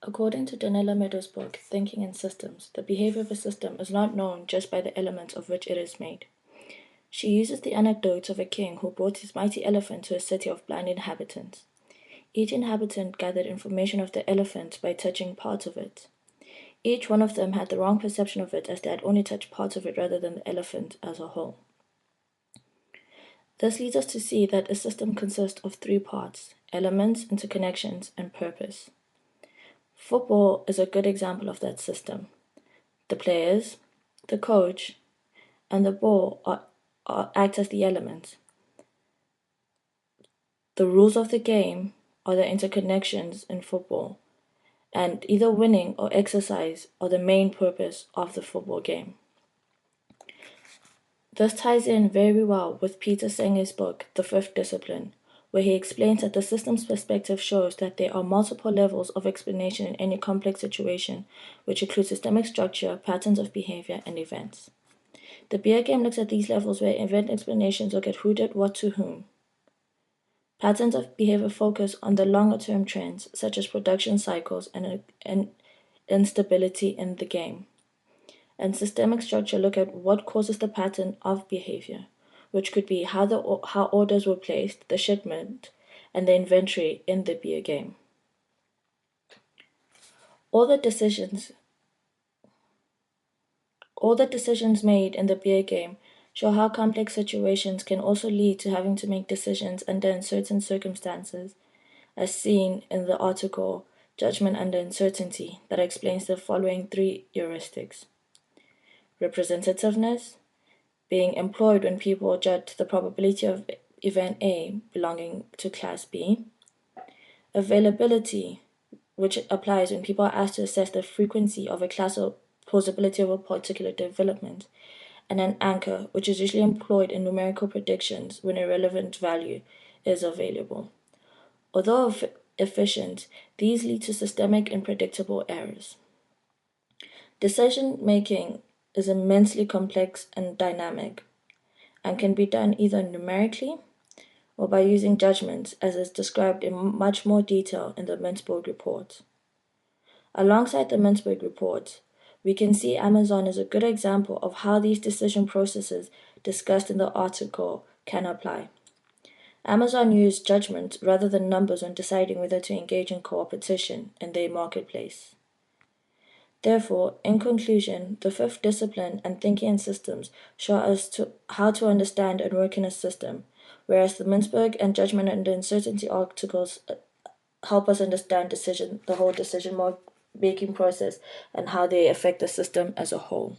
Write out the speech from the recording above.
According to Donella Meadows' book, Thinking in Systems, the behavior of a system is not known just by the elements of which it is made. She uses the anecdote of a king who brought his mighty elephant to a city of blind inhabitants. Each inhabitant gathered information of the elephant by touching parts of it. Each one of them had the wrong perception of it, as they had only touched parts of it rather than the elephant as a whole. This leads us to see that a system consists of three parts: elements, interconnections, and purpose. Football is a good example of that system. The players, the coach, and the ball act as the elements. The rules of the game are the interconnections in football, and either winning or exercise are the main purpose of the football game. This ties in very well with Peter Senger's book, The Fifth Discipline, where he explains that the system's perspective shows that there are multiple levels of explanation in any complex situation, which include systemic structure, patterns of behavior, and events. The beer game looks at these levels where event explanations look at who did what to whom. Patterns of behavior focus on the longer-term trends, such as production cycles and instability in the game. And systemic structure look at what causes the pattern of behavior, which could be how orders were placed, the shipment, and the inventory in the beer game. All the decisions made in the beer game show how complex situations can also lead to having to make decisions under uncertain circumstances, as seen in the article Judgment Under Uncertainty that explains the following three heuristics: representativeness, being employed when people judge the probability of event A belonging to class B; availability, which applies when people are asked to assess the frequency of a class or plausibility of a particular development; and an anchor, which is usually employed in numerical predictions when a relevant value is available. Although efficient, these lead to systemic and predictable errors. Decision-making is immensely complex and dynamic, and can be done either numerically or by using judgments, as is described in much more detail in the Mintzberg report. Alongside the Mintzberg report, we can see Amazon as a good example of how these decision processes discussed in the article can apply. Amazon used judgment rather than numbers when deciding whether to engage in competition in their marketplace. Therefore, in conclusion, the fifth discipline and thinking in systems show us how to understand and work in a system, whereas the Mintzberg and Judgment Under Uncertainty articles help us understand the whole decision making process and how they affect the system as a whole.